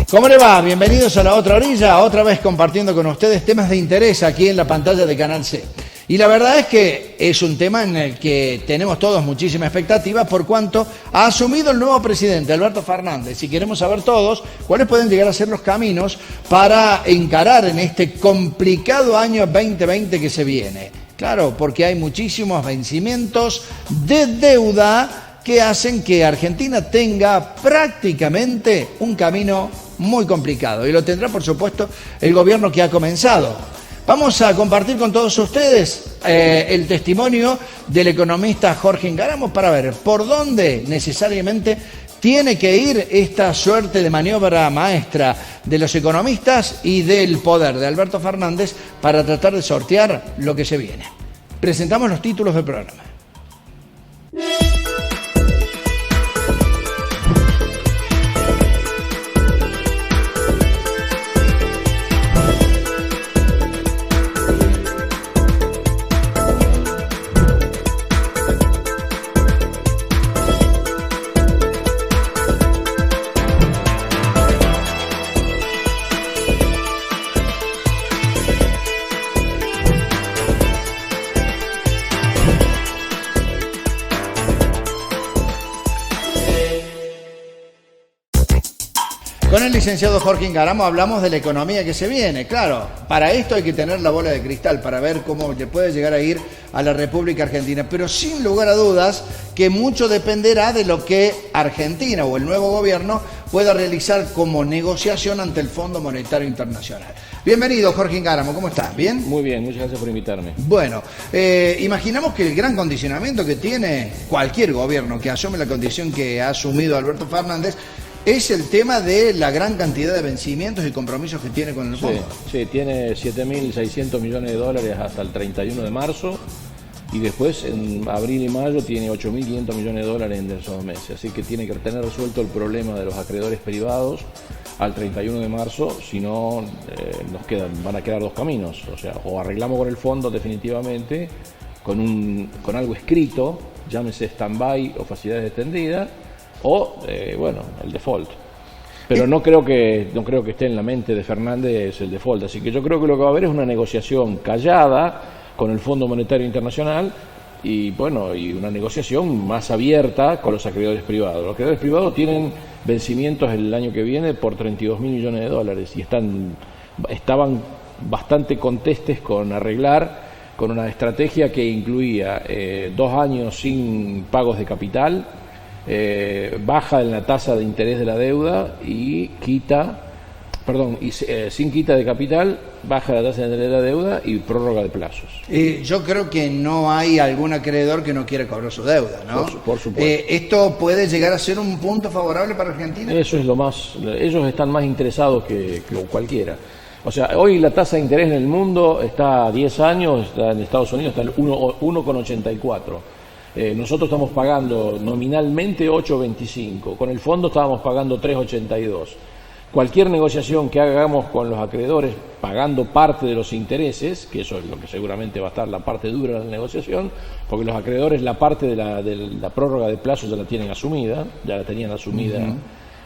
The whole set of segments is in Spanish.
¿Cómo le va? Bienvenidos a La Otra Orilla, otra vez compartiendo con ustedes temas de interés aquí en la pantalla de Canal C. Y la verdad es que es un tema en el que tenemos todos muchísima expectativa por cuanto ha asumido el nuevo presidente, Alberto Fernández, y queremos saber todos cuáles pueden llegar a ser los caminos para encarar en este complicado año 2020 que se viene. Claro, porque hay muchísimos vencimientos de deuda que hacen que Argentina tenga prácticamente un camino muy complicado, y lo tendrá por supuesto el gobierno que ha comenzado. Vamos a compartir con todos ustedes el testimonio del economista Jorge Ingáramo para ver por dónde necesariamente tiene que ir esta suerte de maniobra maestra de los economistas y del poder de Alberto Fernández para tratar de sortear lo que se viene. Presentamos los títulos del programa. Con el licenciado Jorge Ingáramo hablamos de la economía que se viene. Claro, para esto hay que tener la bola de cristal para ver cómo le puede llegar a ir a la República Argentina. Pero sin lugar a dudas que mucho dependerá de lo que Argentina o el nuevo gobierno pueda realizar como negociación ante el Fondo Monetario Internacional. Bienvenido, Jorge Ingáramo, ¿cómo estás? ¿Bien? Muy bien, muchas gracias por invitarme. Bueno, imaginamos que el gran condicionamiento que tiene cualquier gobierno que asume la condición que ha asumido Alberto Fernández es el tema de la gran cantidad de vencimientos y compromisos que tiene con el fondo. Sí, tiene 7.600 millones de dólares hasta el 31 de marzo y después en abril y mayo tiene 8.500 millones de dólares en esos meses. Así que tiene que tener resuelto el problema de los acreedores privados al 31 de marzo, si no van a quedar dos caminos. O sea, o arreglamos con el fondo definitivamente con algo escrito, llámese stand-by o facilidades extendidas, o el default. Pero no creo que esté en la mente de Fernández el default, así que yo creo que lo que va a haber es una negociación callada con el Fondo Monetario Internacional y una negociación más abierta con los acreedores privados. Los acreedores privados tienen vencimientos el año que viene por 32.000 millones de dólares y estaban bastante contestes con arreglar con una estrategia que incluía 2 años sin pagos de capital, baja en la tasa de interés de la deuda y sin quita de capital, baja la tasa de interés de la deuda y prórroga de plazos. Yo creo que no hay algún acreedor que no quiera cobrar su deuda, ¿no? Por supuesto. ¿Esto puede llegar a ser un punto favorable para Argentina? Eso es ellos están más interesados que cualquiera. O sea, hoy la tasa de interés en el mundo está a 10 años, está en Estados Unidos está en 1,84. Nosotros estamos pagando nominalmente 8.25, con el fondo estábamos pagando 3.82. Cualquier negociación que hagamos con los acreedores pagando parte de los intereses, que eso es lo que seguramente va a estar la parte dura de la negociación, porque los acreedores la parte de la prórroga de plazo ya la tienen asumida, ya la tenían asumida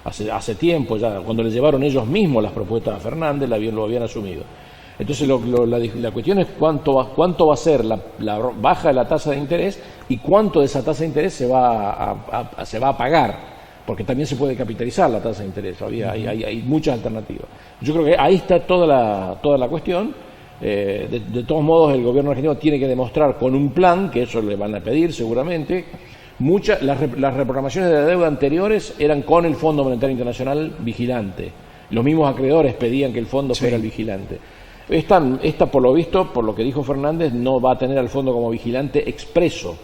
hace tiempo, ya cuando le llevaron ellos mismos las propuestas a Fernández lo habían asumido. Entonces la cuestión es cuánto va a ser la baja de la tasa de interés y cuánto de esa tasa de interés se va a pagar, porque también se puede capitalizar la tasa de interés, hay muchas alternativas. Yo creo que ahí está toda la cuestión. De todos modos el gobierno argentino tiene que demostrar con un plan, que eso le van a pedir seguramente. Las reprogramaciones de la deuda anteriores eran con el Fondo Monetario Internacional vigilante. Los mismos acreedores pedían que el fondo fuera el vigilante. Esta, por lo visto, por lo que dijo Fernández, no va a tener al fondo como vigilante expreso.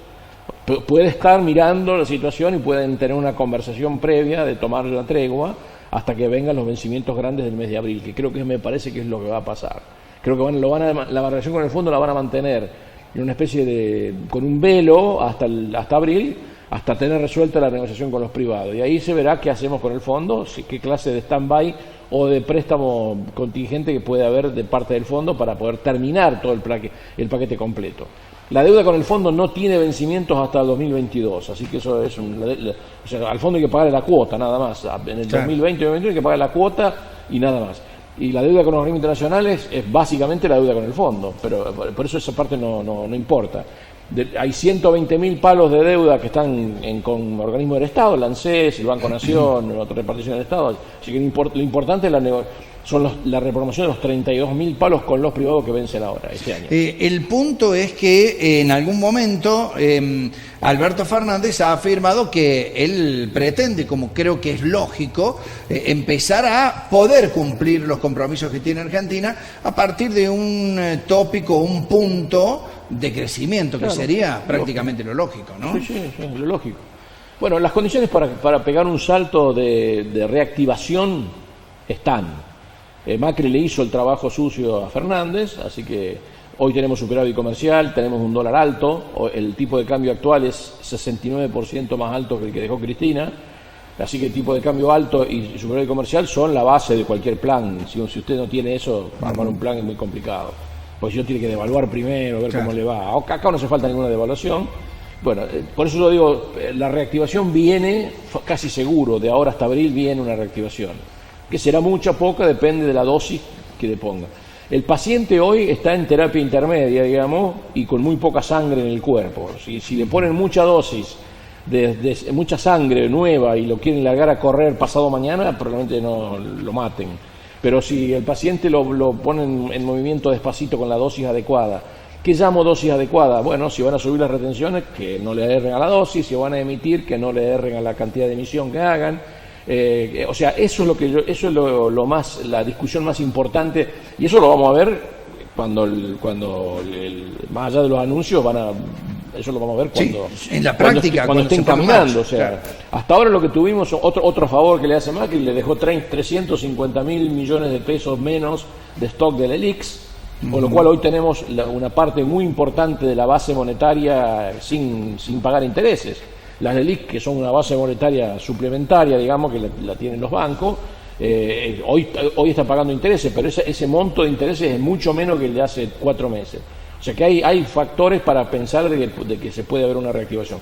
Puede estar mirando la situación y pueden tener una conversación previa de tomar la tregua hasta que vengan los vencimientos grandes del mes de abril, que creo que me parece que es lo que va a pasar. Creo que la relación con el fondo la van a mantener en una especie con un velo hasta abril, hasta tener resuelta la negociación con los privados. Y ahí se verá qué hacemos con el fondo, qué clase de stand-by o de préstamo contingente que puede haber de parte del fondo para poder terminar todo el paquete completo. La deuda con el fondo no tiene vencimientos hasta el 2022, así que eso es o sea, al fondo hay que pagar la cuota nada más. En el 2020 y 2021 hay que pagar la cuota y nada más. Y la deuda con los organismos internacionales es básicamente la deuda con el fondo, pero por eso esa parte no importa. Hay 120.000 palos de deuda que están con organismos del Estado, el ANSES, el Banco Nación, la otra repartición del Estado, así que lo importante es la reprogramación de los 32.000 palos con los privados que vencen ahora, este año. El punto es que en algún momento Alberto Fernández ha afirmado que él pretende, como creo que es lógico, empezar a poder cumplir los compromisos que tiene Argentina a partir de un tópico, un punto de crecimiento, que sería prácticamente lo lógico, ¿no? Sí, lo lógico. Bueno, las condiciones para pegar un salto de reactivación están. Macri le hizo el trabajo sucio a Fernández, así que hoy tenemos superávit comercial, tenemos un dólar alto, el tipo de cambio actual es 69% más alto que el que dejó Cristina, así que el tipo de cambio alto y superávit comercial son la base de cualquier plan. Si usted no tiene eso, armar un plan es muy complicado, porque si no tiene que devaluar primero, ver cómo le va. Acá no hace falta ninguna devaluación. Bueno, por eso yo digo, la reactivación viene casi seguro, de ahora hasta abril viene una reactivación. Que será mucha, poca, depende de la dosis que le ponga. El paciente hoy está en terapia intermedia, digamos, y con muy poca sangre en el cuerpo. Si le ponen mucha dosis, de mucha sangre nueva y lo quieren largar a correr pasado mañana, probablemente no lo maten. Pero si el paciente lo ponen en movimiento despacito con la dosis adecuada, ¿qué llamo dosis adecuada? Bueno, si van a subir las retenciones, que no le erren a la dosis, si van a emitir, que no le erren a la cantidad de emisión que hagan. O sea, eso es lo más, la discusión más importante, y eso lo vamos a ver cuando más allá de los anuncios eso lo vamos a ver cuando en la práctica, cuando estén caminando. O sea, hasta ahora lo que tuvimos, otro favor que le hace Macri, le dejó 350.000 millones de pesos menos de stock del ELIX, con lo cual hoy tenemos una parte muy importante de la base monetaria sin pagar intereses. Las LELIQ, que son una base monetaria suplementaria, digamos, que la tienen los bancos, hoy está pagando intereses, pero ese monto de intereses es mucho menos que el de hace 4 meses. O sea que hay factores para pensar de que se puede haber una reactivación.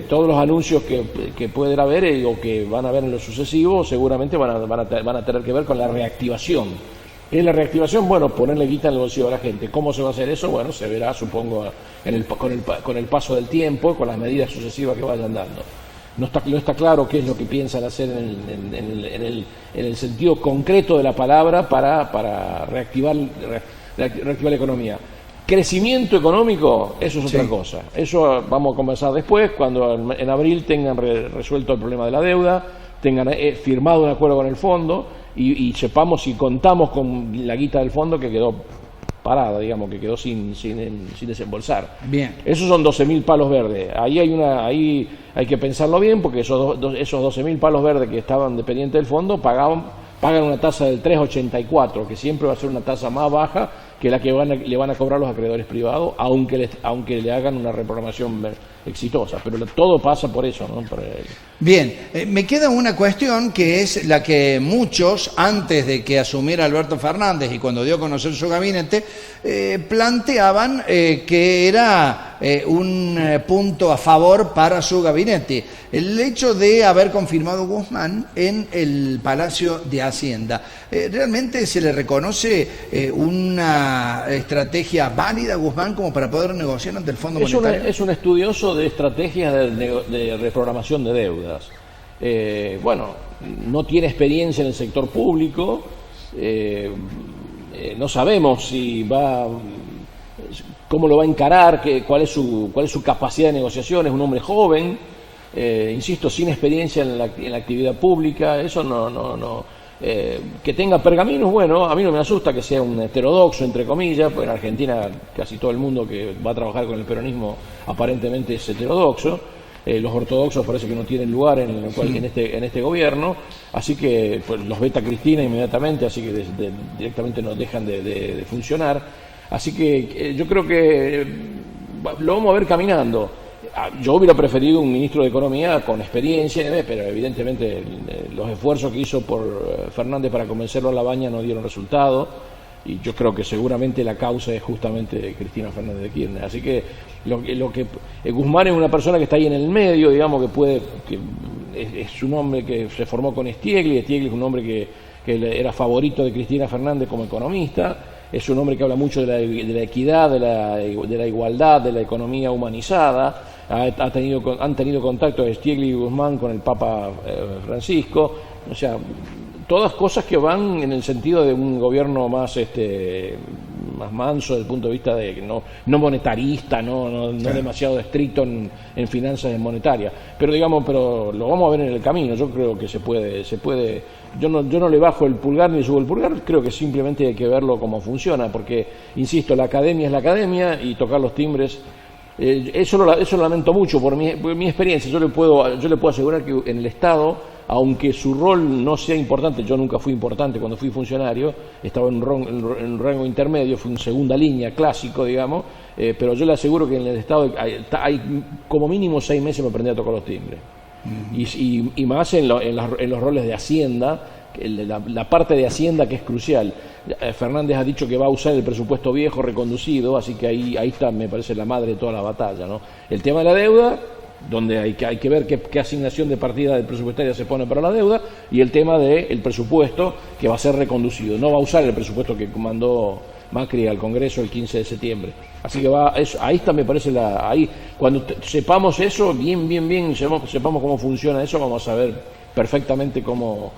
Todos los anuncios que pueden haber o que van a haber en lo sucesivo seguramente van a tener que ver con la reactivación. En la reactivación, bueno, ponerle guita en el bolsillo a la gente. ¿Cómo se va a hacer eso? Bueno, se verá, supongo, con el paso del tiempo, con las medidas sucesivas que vayan dando. No está claro qué es lo que piensan hacer en el sentido concreto de la palabra para reactivar la economía. Crecimiento económico, eso es otra cosa. Eso vamos a conversar después, cuando en abril tengan resuelto el problema de la deuda, tengan firmado un acuerdo con el fondo y sepamos si contamos con la guita del fondo que quedó parada, digamos, que quedó sin desembolsar. Bien. Esos son 12.000 palos verdes. Ahí hay que pensarlo bien, porque esos 12.000 palos verdes que estaban dependientes del fondo pagan una tasa del 3,84, que siempre va a ser una tasa más baja que la que le van a cobrar los acreedores privados, aunque le hagan una reprogramación exitosa. Pero todo pasa por eso, ¿no? Bien, me queda una cuestión que es la que muchos, antes de que asumiera Alberto Fernández y cuando dio a conocer su gabinete, planteaban que era un punto a favor para su gabinete. El hecho de haber confirmado Guzmán en el Palacio de Hacienda. ¿Realmente se le reconoce una estrategia válida a Guzmán como para poder negociar ante el Fondo Monetario? Es un estudioso de estrategias de reprogramación de deudas. Bueno, no tiene experiencia en el sector público, no sabemos cómo lo va a encarar, cuál es su capacidad de negociación. Es un hombre joven, insisto, sin experiencia en la actividad pública. Eso que tenga pergaminos, bueno, a mí no me asusta que sea un heterodoxo, entre comillas, porque en Argentina casi todo el mundo que va a trabajar con el peronismo aparentemente es heterodoxo. Los ortodoxos parece que no tienen lugar en este gobierno, así que pues, los veta Cristina inmediatamente, así que directamente no dejan de funcionar. Así que yo creo que lo vamos a ver caminando. Yo hubiera preferido un ministro de Economía con experiencia, pero evidentemente los esfuerzos que hizo por Fernández para convencerlo a la baña no dieron resultado. y yo creo que seguramente la causa es justamente Cristina Fernández de Kirchner. Así que Guzmán es una persona que está ahí en el medio, digamos, es un hombre que se formó con Stiegler es un hombre que era favorito de Cristina Fernández como economista, es un hombre que habla mucho de la equidad, de la igualdad, de la economía humanizada. Han tenido contacto Stiegler y Guzmán con el Papa Francisco, o sea, todas cosas que van en el sentido de un gobierno más manso desde el punto de vista de no monetarista, no demasiado estricto en finanzas monetarias, pero lo vamos a ver en el camino. Yo creo que se puede. Yo no le bajo el pulgar ni subo el pulgar, creo que simplemente hay que verlo cómo funciona, porque insisto, la academia es la academia y tocar los timbres. Eso lo lamento mucho por mi experiencia. Yo le puedo asegurar que en el Estado, aunque su rol no sea importante, yo nunca fui importante cuando fui funcionario, estaba en un rango intermedio, fui en segunda línea, clásico, digamos, pero yo le aseguro que en el Estado hay como mínimo 6 meses para aprender a tocar los timbres. Y más en los roles de Hacienda, la parte de Hacienda que es crucial. Fernández ha dicho que va a usar el presupuesto viejo reconducido, así que ahí está, me parece, la madre de toda la batalla, ¿no? El tema de la deuda, donde hay que ver qué asignación de partida presupuestaria se pone para la deuda, y el tema del presupuesto que va a ser reconducido. No va a usar el presupuesto que mandó Macri al Congreso el 15 de septiembre. Así que ahí está, me parece, ahí cuando sepamos eso, bien, sepamos cómo funciona eso, vamos a saber perfectamente cuál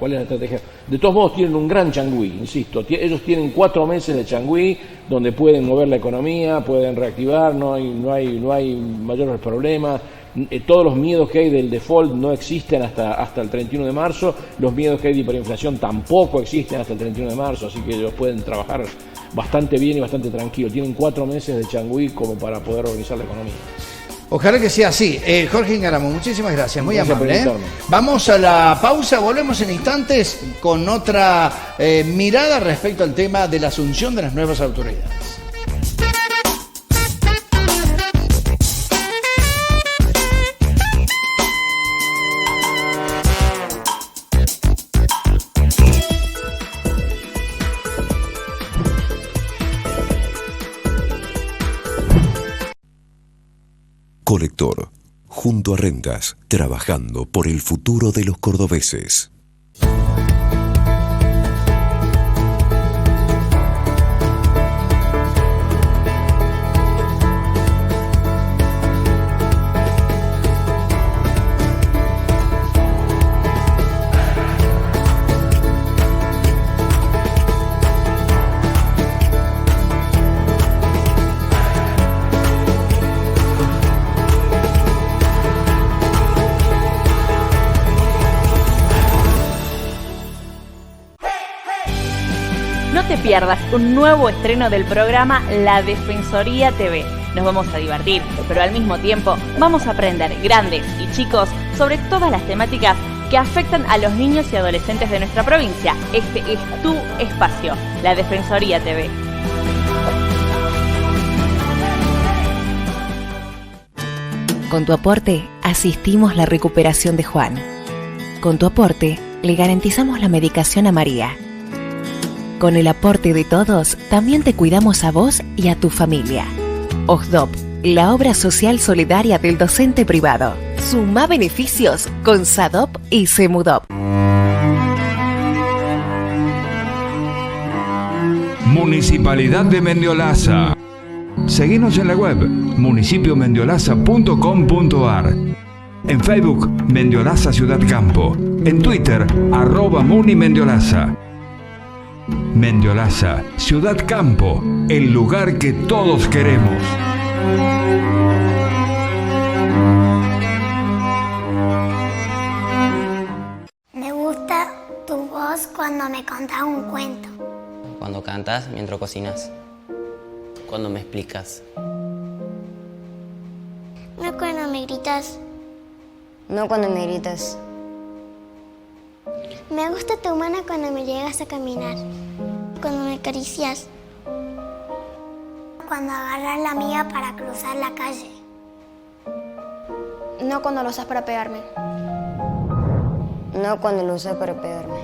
es la estrategia. De todos modos tienen un gran changüí, insisto, ellos tienen 4 meses de changüí donde pueden mover la economía, pueden reactivar, no hay mayores problemas. Todos los miedos que hay del default no existen hasta el 31 de marzo, los miedos que hay de hiperinflación tampoco existen hasta el 31 de marzo, así que ellos pueden trabajar bastante bien y bastante tranquilo. Tienen 4 meses de changüí como para poder organizar la economía. Ojalá que sea así. Jorge Ingaramo, muchísimas gracias, muy amable. Vamos a la pausa, volvemos en instantes con otra mirada respecto al tema de la asunción de las nuevas autoridades. Colector, junto a Rentas, trabajando por el futuro de los cordobeses. No te pierdas un nuevo estreno del programa La Defensoría TV. Nos vamos a divertir, pero al mismo tiempo vamos a aprender, grandes y chicos, sobre todas las temáticas que afectan a los niños y adolescentes de nuestra provincia. Este es tu espacio, La Defensoría TV. Con tu aporte, asistimos la recuperación de Juan. Con tu aporte, le garantizamos la medicación a María. Con el aporte de todos, también te cuidamos a vos y a tu familia. OSDOP, la obra social solidaria del docente privado. Suma beneficios con SADOP y SEMUDOP. Municipalidad de Mendiolaza. Seguinos en la web municipiomendiolaza.com.ar. En Facebook, Mendiolaza Ciudad Campo. En Twitter, @MuniMendiolaza. Mendiolaza, Ciudad Campo, el lugar que todos queremos. Me gusta tu voz cuando me contás un cuento. Cuando cantas mientras cocinas. Cuando me explicas. No cuando me gritas. No cuando me gritas. Me gusta tu mano cuando me llegas a caminar. Cuando me acaricias. Cuando agarras la mía para cruzar la calle. No cuando lo usas para pegarme. No cuando lo usas para pegarme.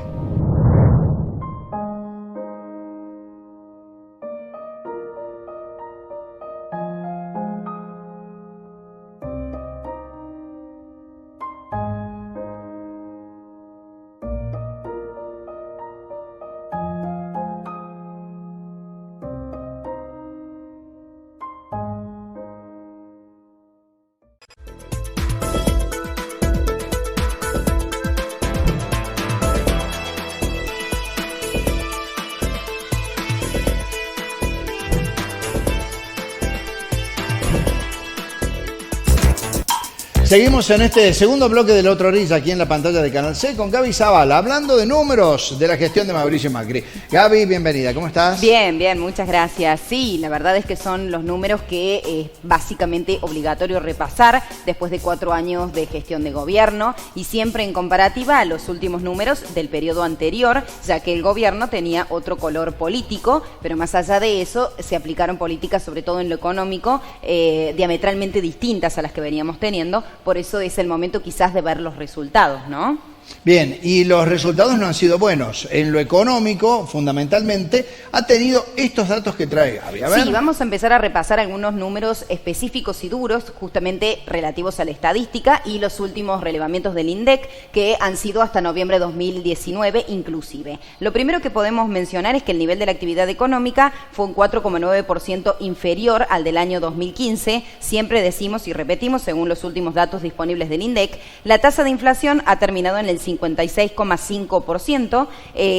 Seguimos en este segundo bloque del Otra Orilla, aquí en la pantalla de Canal C, con Gaby Zavala, hablando de números de la gestión de Mauricio Macri. Gaby, bienvenida, ¿cómo estás? Bien, bien, muchas gracias. Sí, la verdad es que son los números que es básicamente obligatorio repasar después de 4 años de gestión de gobierno y siempre en comparativa a los últimos números del periodo anterior, ya que el gobierno tenía otro color político, pero más allá de eso se aplicaron políticas, sobre todo en lo económico, diametralmente distintas a las que veníamos teniendo. Por eso es el momento quizás de ver los resultados, ¿no? Bien, y los resultados no han sido buenos. En lo económico, fundamentalmente, ha tenido estos datos que trae Gaby. A ver. Sí, vamos a empezar a repasar algunos números específicos y duros, justamente relativos a la estadística y los últimos relevamientos del INDEC, que han sido hasta noviembre de 2019 inclusive. Lo primero que podemos mencionar es que el nivel de la actividad económica fue un 4,9% inferior al del año 2015. Siempre decimos y repetimos, según los últimos datos disponibles del INDEC, la tasa de inflación ha terminado en el 56,5%,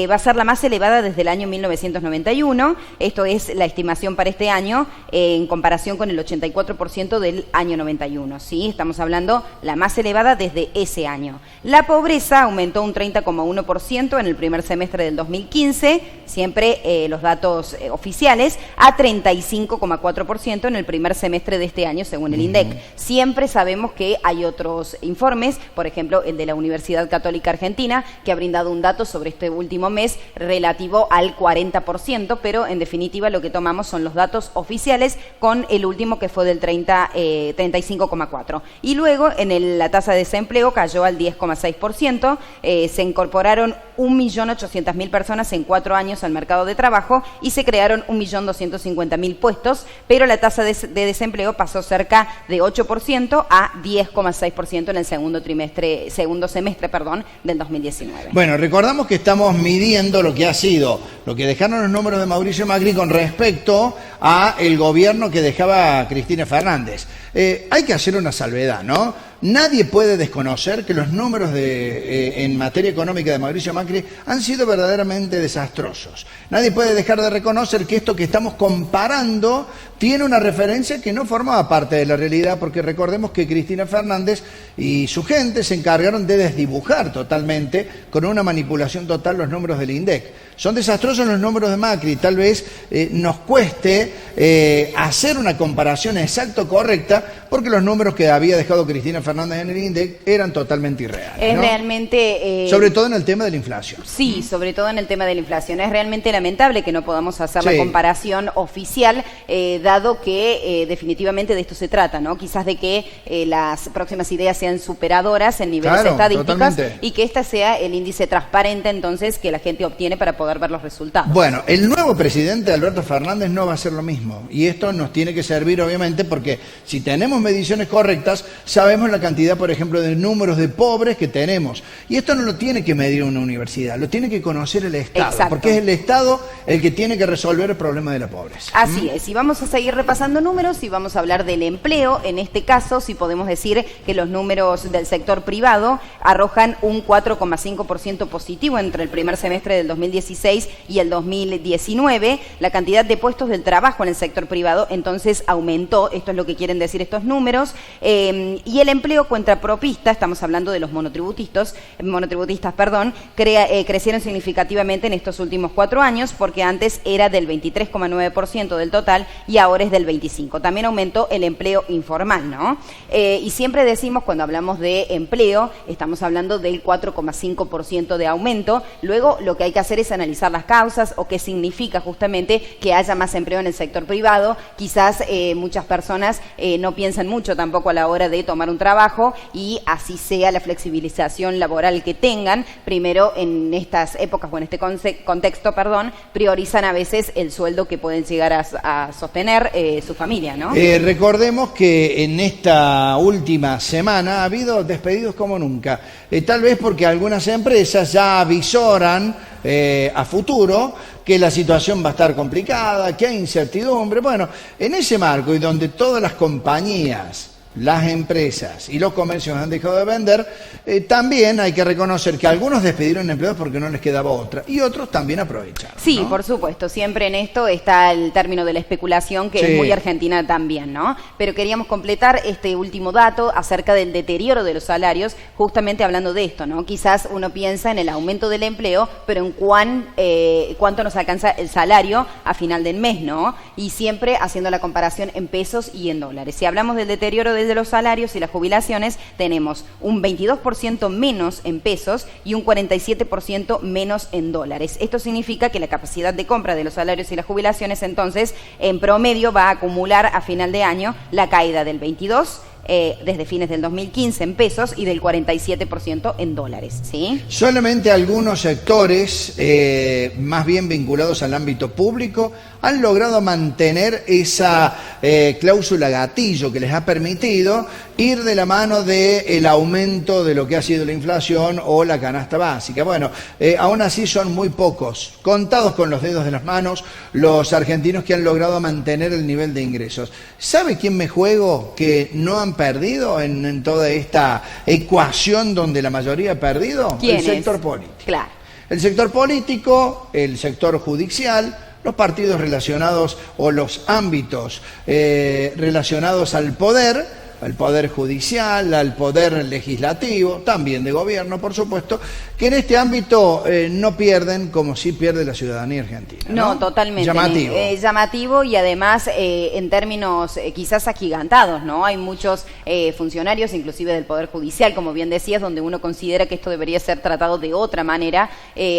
va a ser la más elevada desde el año 1991, esto es la estimación para este año, en comparación con el 84% del año 91, ¿sí? Estamos hablando la más elevada desde ese año. La pobreza aumentó un 30,1% en el primer semestre del 2015, siempre los datos oficiales, a 35,4% en el primer semestre de este año, según el INDEC. Siempre sabemos que hay otros informes, por ejemplo, el de la Universidad Católica Argentina, que ha brindado un dato sobre este último mes relativo al 40%, pero en definitiva lo que tomamos son los datos oficiales con el último que fue del 35,4%. Y luego la tasa de desempleo cayó al 10,6%, se incorporaron 1.800.000 personas en 4 años al mercado de trabajo y se crearon 1.250.000 puestos, pero la tasa de desempleo pasó cerca de 8% a 10,6% en el segundo semestre del 2019. Bueno, recordamos que estamos midiendo lo que ha sido, lo que dejaron los números de Mauricio Macri con respecto a el gobierno que dejaba Cristina Fernández. Hay que hacer una salvedad, ¿no? Nadie puede desconocer que los números en materia económica de Mauricio Macri han sido verdaderamente desastrosos. Nadie puede dejar de reconocer que esto que estamos comparando tiene una referencia que no formaba parte de la realidad, porque recordemos que Cristina Fernández y su gente se encargaron de desdibujar totalmente, con una manipulación total, los números del INDEC. Son desastrosos los números de Macri, tal vez nos cueste hacer una comparación exacta o correcta, porque los números que había dejado Cristina Fernández en el INDEC eran totalmente irreales. Es ¿no? Realmente... sobre todo en el tema de la inflación. Sí, sobre todo en el tema de la inflación. Es realmente lamentable que no podamos hacer la comparación oficial, dado que definitivamente de esto se trata, ¿no? Quizás de que las próximas ideas sean superadoras en niveles estadísticos, totalmente. Y que este sea el índice transparente, entonces, que la gente obtiene para poder ver los resultados. Bueno, el nuevo presidente Alberto Fernández no va a hacer lo mismo, y esto nos tiene que servir, obviamente, porque si tenemos mediciones correctas, sabemos la cantidad, por ejemplo, de números de pobres que tenemos, y esto no lo tiene que medir una universidad, lo tiene que conocer el Estado. Exacto. Porque es el Estado el que tiene que resolver el problema de la pobreza. Así es, y vamos a seguir repasando números y vamos a hablar del empleo. En este caso, si podemos decir que los números del sector privado arrojan un 4,5% positivo entre el primer semestre del 2016 y el 2019. La cantidad de puestos del trabajo en el sector privado entonces aumentó, esto es lo que quieren decir estos números, y el empleo contrapropista, estamos hablando de los monotributistas, crecieron significativamente en estos últimos 4 años, porque antes era del 23,9% del total y ahora es del 25%. También aumentó el empleo informal, ¿no? Y siempre decimos, cuando hablamos de empleo, estamos hablando del 4,5% de aumento. Luego lo que hay que hacer es analizar las causas o qué significa justamente que haya más empleo en el sector privado. Quizás muchas personas no piensan mucho tampoco a la hora de tomar un trabajo, y así sea la flexibilización laboral que tengan, primero en estas épocas o en este contexto, priorizan a veces el sueldo que pueden llegar a sostener su familia, ¿no? Recordemos que en esta última semana ha habido despedidos como nunca, tal vez porque algunas empresas ya avisoran a futuro que la situación va a estar complicada, que hay incertidumbre. Bueno, en ese marco, y donde todas las compañías las empresas y los comercios han dejado de vender, también hay que reconocer que algunos despidieron empleados porque no les quedaba otra y otros también aprovecharon. Sí, ¿no? Por supuesto, siempre en esto está el término de la especulación, que es muy argentina también, ¿no? Pero queríamos completar este último dato acerca del deterioro de los salarios, justamente hablando de esto, ¿no? Quizás uno piensa en el aumento del empleo, pero en cuánto nos alcanza el salario a final del mes, ¿no? Y siempre haciendo la comparación en pesos y en dólares. Si hablamos del deterioro de los salarios y las jubilaciones, tenemos un 22% menos en pesos y un 47% menos en dólares. Esto significa que la capacidad de compra de los salarios y las jubilaciones, entonces, en promedio va a acumular a final de año la caída del 22% desde fines del 2015 en pesos y del 47% en dólares, ¿sí? Solamente algunos sectores, más bien vinculados al ámbito público, han logrado mantener esa cláusula gatillo que les ha permitido ir de la mano del aumento de lo que ha sido la inflación o la canasta básica. Bueno, aún así son muy pocos, contados con los dedos de las manos, los argentinos que han logrado mantener el nivel de ingresos. ¿Sabe quién me juego que no han perdido en toda esta ecuación donde la mayoría ha perdido? ¿Quién el sector político. Claro. El sector político, el sector judicial, los partidos relacionados o los ámbitos relacionados al poder judicial, al poder legislativo, también de gobierno, por supuesto, que en este ámbito no pierden como sí pierde la ciudadanía argentina. No, totalmente. Llamativo. Llamativo y además en términos quizás agigantados, ¿no? Hay muchos funcionarios, inclusive del Poder Judicial, como bien decías, donde uno considera que esto debería ser tratado de otra manera,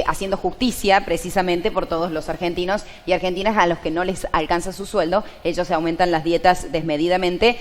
haciendo justicia precisamente por todos los argentinos y argentinas a los que no les alcanza su sueldo. Ellos aumentan las dietas desmedidamente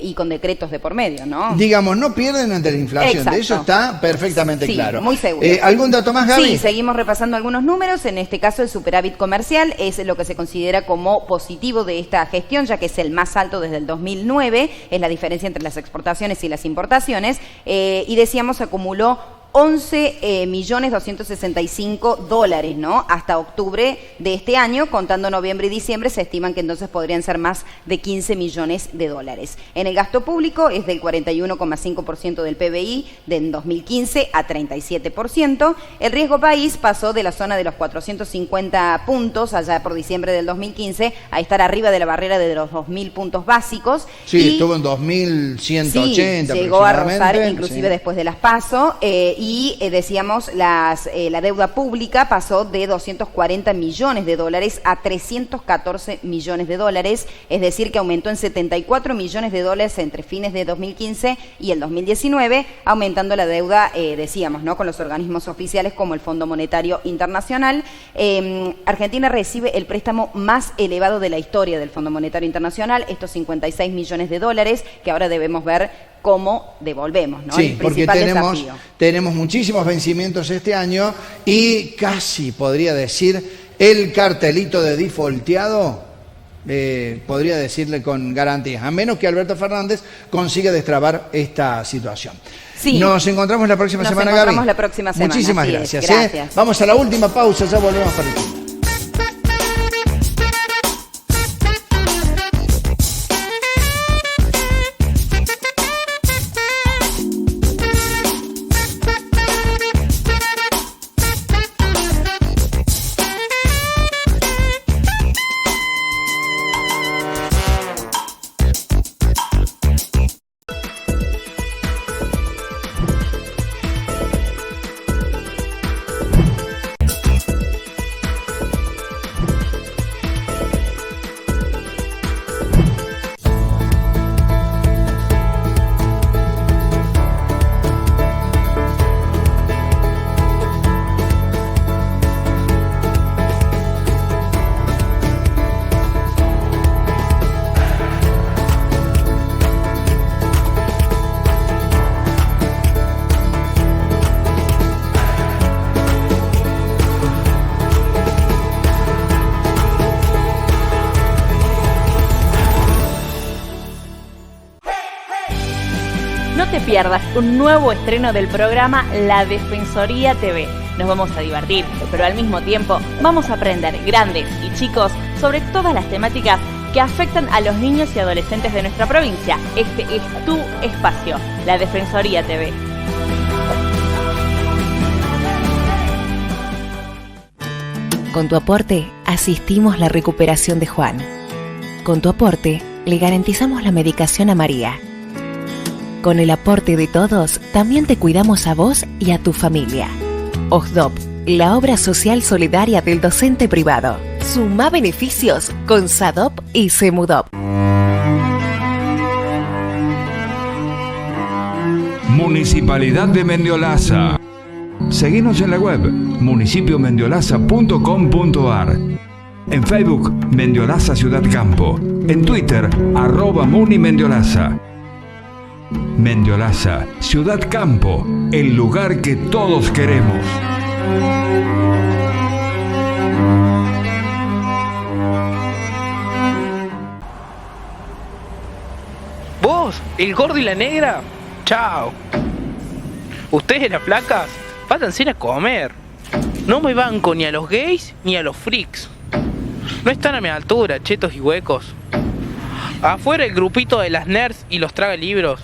y con decretos de por medio, ¿no? Digamos, no pierden ante la inflación. Exacto. De eso está perfectamente claro. Muy seguro. ¿Algún dato más, Gaby? Sí, seguimos repasando algunos números. En este caso, el superávit comercial es lo que se considera como positivo de esta gestión, ya que es el más alto desde el 2009. Es la diferencia entre las exportaciones y las importaciones. Y decíamos, acumuló 11.265.000.000, ¿no? Hasta octubre de este año, contando noviembre y diciembre, se estiman que entonces podrían ser más de 15 millones de dólares. En el gasto público es del 41,5% del PBI del 2015 a 37%. El riesgo país pasó de la zona de los 450 puntos allá por diciembre del 2015 a estar arriba de la barrera de los 2.000 puntos básicos. Sí, estuvo en 2.180 llegó a rozar inclusive después de las PASO. Y decíamos, la deuda pública pasó de 240 millones de dólares a 314 millones de dólares, es decir, que aumentó en 74 millones de dólares entre fines de 2015 y el 2019, aumentando la deuda, decíamos, ¿no? Con los organismos oficiales como el Fondo Monetario Internacional. Argentina recibe el préstamo más elevado de la historia del Fondo Monetario Internacional, estos 56 millones de dólares, que ahora debemos ver cómo devolvemos, ¿no? Sí, porque tenemos muchísimos vencimientos este año y casi podría decir el cartelito de defaulteado, podría decirle con garantías, a menos que Alberto Fernández consiga destrabar esta situación. Sí. Nos encontramos la próxima semana, Gaby. Nos encontramos la próxima semana. Muchísimas gracias. Vamos a la última pausa, ya volvemos para el final. No te pierdas un nuevo estreno del programa La Defensoría TV. Nos vamos a divertir, pero al mismo tiempo vamos a aprender, grandes y chicos, sobre todas las temáticas que afectan a los niños y adolescentes de nuestra provincia. Este es tu espacio, la Defensoría TV. Con tu aporte, asistimos la recuperación de Juan. Con tu aporte, le garantizamos la medicación a María. Con el aporte de todos, también te cuidamos a vos y a tu familia. OSDOP, la obra social solidaria del docente privado. Suma beneficios con SADOP y SEMUDOP. Municipalidad de Mendiolaza. Seguinos en la web municipiomendiolaza.com.ar. En Facebook, Mendiolaza Ciudad Campo. En Twitter, @MuniMendiolaza. Mendiolaza, Ciudad Campo, el lugar que todos queremos. ¿Vos? ¿El gordo y la negra? Chao. Ustedes las flacas, váyanse a comer. No me banco ni a los gays ni a los freaks. No están a mi altura, chetos y huecos. Afuera el grupito de las nerds y los traga libros.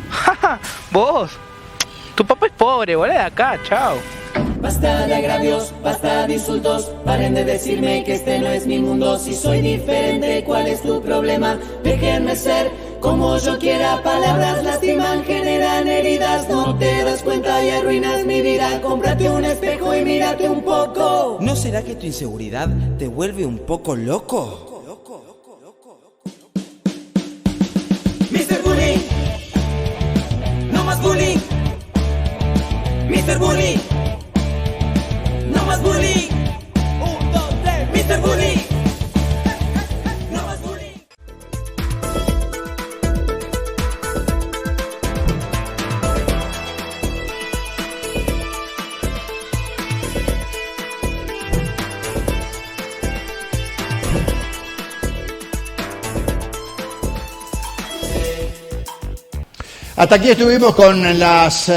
¡Ja! ¿Vos? Tu papá es pobre, volá de acá, chao. Basta de agravios, basta de insultos. Paren de decirme que este no es mi mundo. Si soy diferente, ¿cuál es tu problema? Déjenme ser como yo quiera. Palabras lastiman, generan heridas. No te das cuenta y arruinas mi vida. Cómprate un espejo y mírate un poco. ¿No será que tu inseguridad te vuelve un poco loco? Mr. Bully, no más bullying. Mr. Bully, no más bullying. 1, 2, 3, Mr. Bully. No más bullying. Hasta aquí estuvimos con las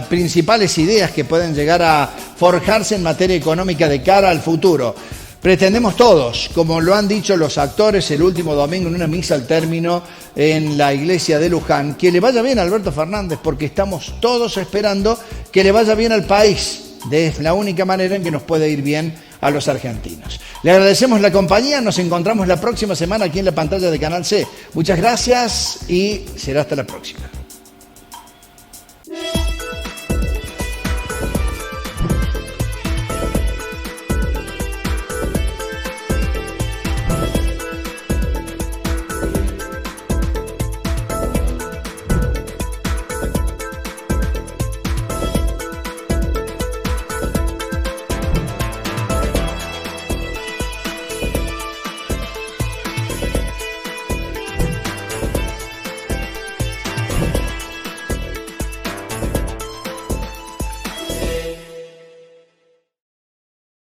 principales ideas que pueden llegar a forjarse en materia económica de cara al futuro. Pretendemos todos, como lo han dicho los actores el último domingo en una misa al término en la iglesia de Luján, que le vaya bien a Alberto Fernández, porque estamos todos esperando que le vaya bien al país. Es la única manera en que nos puede ir bien a los argentinos. Le agradecemos la compañía, nos encontramos la próxima semana aquí en la pantalla de Canal C. Muchas gracias y será hasta la próxima.